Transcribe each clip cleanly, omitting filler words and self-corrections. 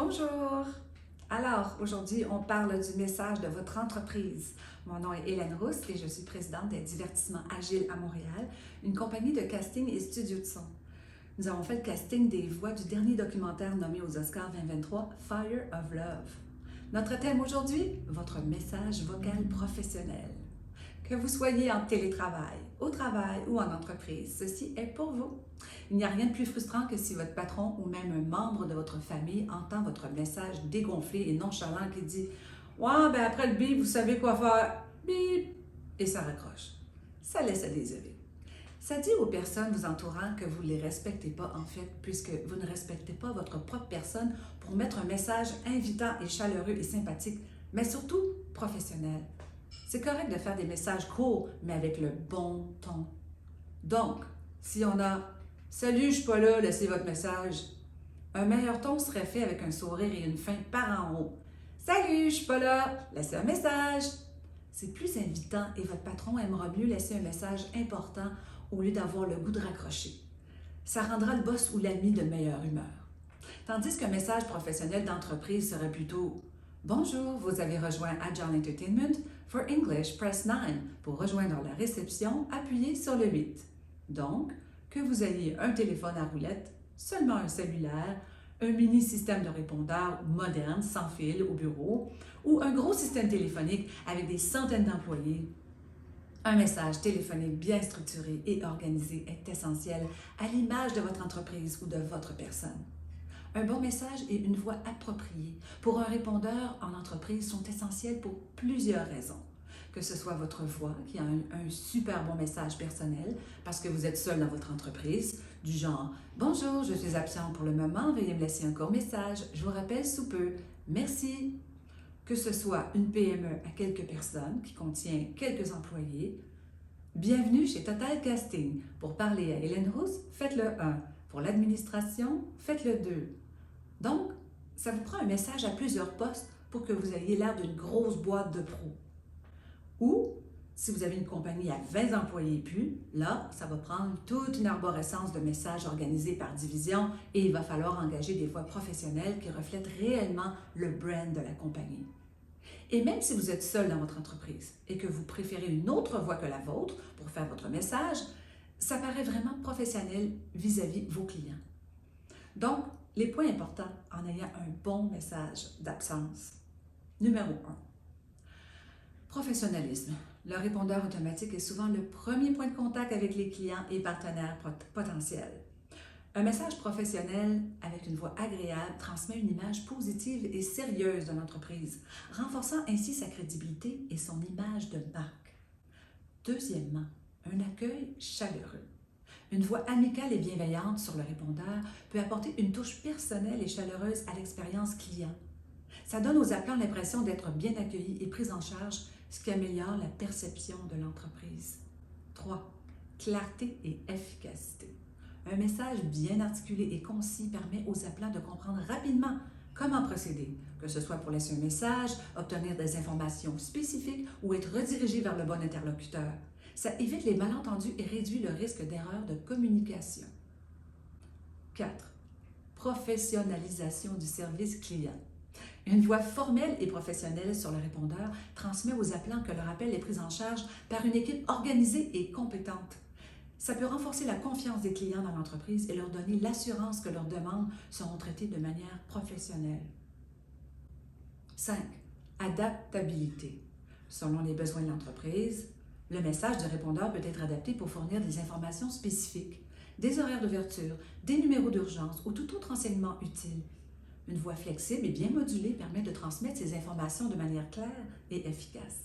Bonjour! Alors, aujourd'hui, on parle du message de votre entreprise. Mon nom est Hélène Rousse et je suis présidente des Divertissements Agiles à Montréal, une compagnie de casting et studio de son. Nous avons fait le casting des voix du dernier documentaire nommé aux Oscars 2023, Fire of Love. Notre thème aujourd'hui, votre message vocal professionnel. Que vous soyez en télétravail, au travail ou en entreprise, ceci est pour vous. Il n'y a rien de plus frustrant que si votre patron ou même un membre de votre famille entend votre message dégonflé et nonchalant qui dit « Ouais, ben après le bip, vous savez quoi faire, bip » et ça raccroche. Ça laisse à désirer. Ça dit aux personnes vous entourant que vous ne les respectez pas en fait, puisque vous ne respectez pas votre propre personne pour mettre un message invitant et chaleureux et sympathique, mais surtout professionnel. C'est correct de faire des messages courts, mais avec le bon ton. Donc, si on a « Salut, je suis pas là, laissez votre message », un meilleur ton serait fait avec un sourire et une fin par en haut. « Salut, je suis pas là, laissez un message ». C'est plus invitant et votre patron aimera mieux laisser un message important au lieu d'avoir le goût de raccrocher. Ça rendra le boss ou l'ami de meilleure humeur. Tandis qu'un message professionnel d'entreprise serait plutôt « Bonjour, vous avez rejoint Agile Entertainment. For English, press 9. Pour rejoindre la réception, appuyez sur le 8. » Donc, que vous ayez un téléphone à roulette, seulement un cellulaire, un mini-système de répondeur moderne, sans fil au bureau, ou un gros système téléphonique avec des centaines d'employés, un message téléphonique bien structuré et organisé est essentiel à l'image de votre entreprise ou de votre personne. Un bon message et une voix appropriée pour un répondeur en entreprise sont essentiels pour plusieurs raisons. Que ce soit votre voix qui a un super bon message personnel parce que vous êtes seul dans votre entreprise, du genre « Bonjour, je suis absent pour le moment, veuillez me laisser un court message, je vous rappelle sous peu, merci ». Que ce soit une PME à quelques personnes qui contient quelques employés, bienvenue chez Total Casting. Pour parler à Hélène Rousse, faites le 1. Pour l'administration, faites le 2. Donc, ça vous prend un message à plusieurs postes pour que vous ayez l'air d'une grosse boîte de pros. Ou, si vous avez une compagnie à 20 employés et plus, là, ça va prendre toute une arborescence de messages organisés par division et il va falloir engager des voix professionnelles qui reflètent réellement le brand de la compagnie. Et même si vous êtes seul dans votre entreprise et que vous préférez une autre voix que la vôtre pour faire votre message, ça paraît vraiment professionnel vis-à-vis vos clients. Donc, les points importants en ayant un bon message d'absence. Numéro 1. Professionnalisme. Le répondeur automatique est souvent le premier point de contact avec les clients et partenaires potentiels. Un message professionnel avec une voix agréable transmet une image positive et sérieuse de l'entreprise, renforçant ainsi sa crédibilité et son image de marque. Deuxièmement, un accueil chaleureux. Une voix amicale et bienveillante sur le répondeur peut apporter une touche personnelle et chaleureuse à l'expérience client. Ça donne aux appelants l'impression d'être bien accueillis et pris en charge, ce qui améliore la perception de l'entreprise. 3. Clarté et efficacité. Un message bien articulé et concis permet aux appelants de comprendre rapidement comment procéder, que ce soit pour laisser un message, obtenir des informations spécifiques ou être redirigé vers le bon interlocuteur. Ça évite les malentendus et réduit le risque d'erreur de communication. 4. Professionnalisation du service client. Une voix formelle et professionnelle sur le répondeur transmet aux appelants que leur appel est pris en charge par une équipe organisée et compétente. Ça peut renforcer la confiance des clients dans l'entreprise et leur donner l'assurance que leurs demandes seront traitées de manière professionnelle. 5. Adaptabilité. Selon les besoins de l'entreprise, le message du répondeur peut être adapté pour fournir des informations spécifiques, des horaires d'ouverture, des numéros d'urgence ou tout autre renseignement utile. Une voix flexible et bien modulée permet de transmettre ces informations de manière claire et efficace.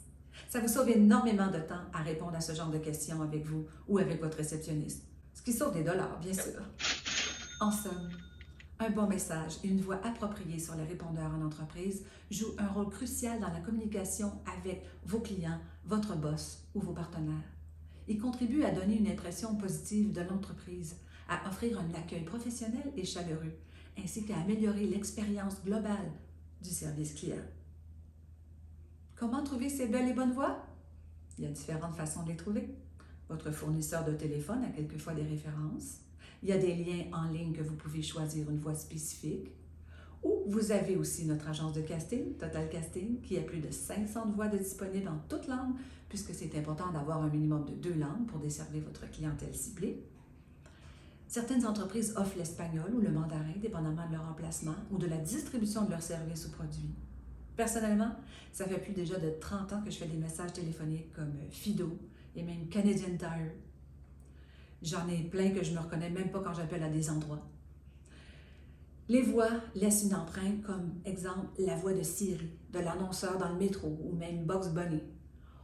Ça vous sauve énormément de temps à répondre à ce genre de questions avec vous ou avec votre réceptionniste, ce qui sauve des dollars, bien sûr. En somme, un bon message et une voix appropriée sur les répondeurs en entreprise jouent un rôle crucial dans la communication avec vos clients, votre boss ou vos partenaires. Ils contribuent à donner une impression positive de l'entreprise, à offrir un accueil professionnel et chaleureux, ainsi qu'à améliorer l'expérience globale du service client. Comment trouver ces belles et bonnes voix? Il y a différentes façons de les trouver. Votre fournisseur de téléphone a quelquefois des références. Il y a des liens en ligne que vous pouvez choisir une voix spécifique. Ou vous avez aussi notre agence de casting, Total Casting, qui a plus de 500 voix de disponibles en toutes langues, puisque c'est important d'avoir un minimum de 2 langues pour desservir votre clientèle ciblée. Certaines entreprises offrent l'espagnol ou le mandarin, dépendamment de leur emplacement ou de la distribution de leurs services ou produits. Personnellement, ça fait plus déjà de 30 ans que je fais des messages téléphoniques comme Fido et même Canadian Tire. J'en ai plein que je ne me reconnais même pas quand j'appelle à des endroits. Les voix laissent une empreinte, comme exemple la voix de Siri, de l'annonceur dans le métro ou même Bugs Bunny.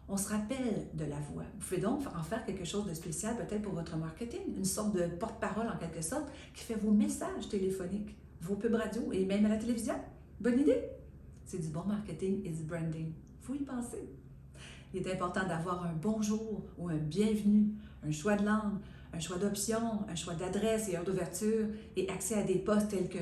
On se rappelle de la voix. Vous pouvez donc en faire quelque chose de spécial peut-être pour votre marketing, une sorte de porte-parole en quelque sorte qui fait vos messages téléphoniques, vos pubs radio et même à la télévision. Bonne idée! C'est du bon marketing et du branding. Il faut y penser. Il est important d'avoir un bonjour ou un bienvenue, un choix de langue, un choix d'options, un choix d'adresse et heure d'ouverture et accès à des postes tels que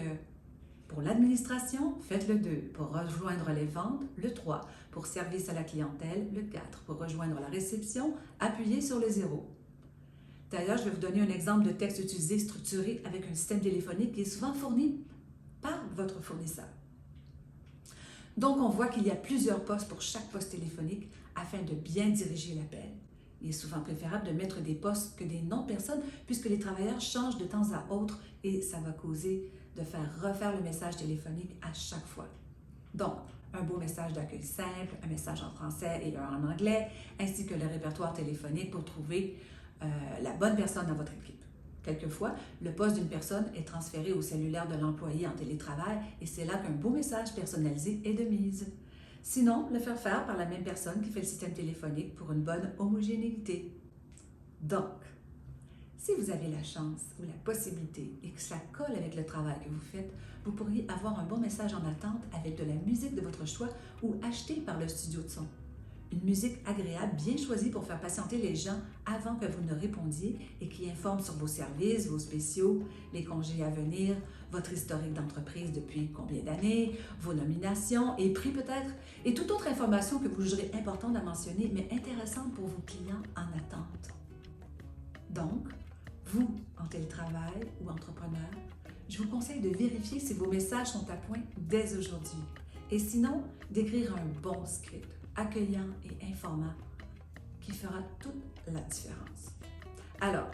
pour l'administration, faites le 2. Pour rejoindre les ventes, le 3. Pour service à la clientèle, le 4. Pour rejoindre la réception, appuyez sur le 0. D'ailleurs, je vais vous donner un exemple de texte utilisé structuré avec un système téléphonique qui est souvent fourni par votre fournisseur. Donc, on voit qu'il y a plusieurs postes pour chaque poste téléphonique afin de bien diriger l'appel. Il est souvent préférable de mettre des postes que des noms de personnes puisque les travailleurs changent de temps à autre et ça va causer de faire refaire le message téléphonique à chaque fois. Donc, un beau message d'accueil simple, un message en français et un en anglais, ainsi que le répertoire téléphonique pour trouver la bonne personne dans votre équipe. Quelquefois, le poste d'une personne est transféré au cellulaire de l'employé en télétravail et c'est là qu'un beau message personnalisé est de mise. Sinon, le faire par la même personne qui fait le système téléphonique pour une bonne homogénéité. Donc, si vous avez la chance ou la possibilité et que ça colle avec le travail que vous faites, vous pourriez avoir un bon message en attente avec de la musique de votre choix ou acheté par le studio de son. Une musique agréable, bien choisie pour faire patienter les gens avant que vous ne répondiez et qui informe sur vos services, vos spéciaux, les congés à venir, votre historique d'entreprise depuis combien d'années, vos nominations et prix peut-être, et toute autre information que vous jugerez importante à mentionner mais intéressante pour vos clients en attente. Donc, vous, en télétravail ou entrepreneur, je vous conseille de vérifier si vos messages sont à point dès aujourd'hui. Et sinon, d'écrire un bon script, accueillant et informant, qui fera toute la différence. Alors,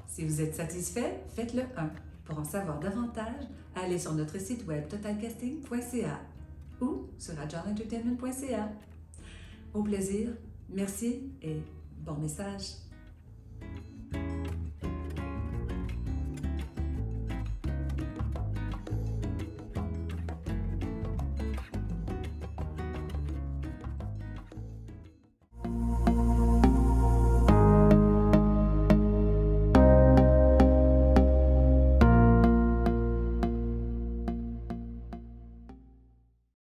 si vous êtes satisfait, faites-le 1. Pour en savoir davantage, allez sur notre site web totalcasting.ca ou sur agilentertainment.ca. Au plaisir, merci et bon message!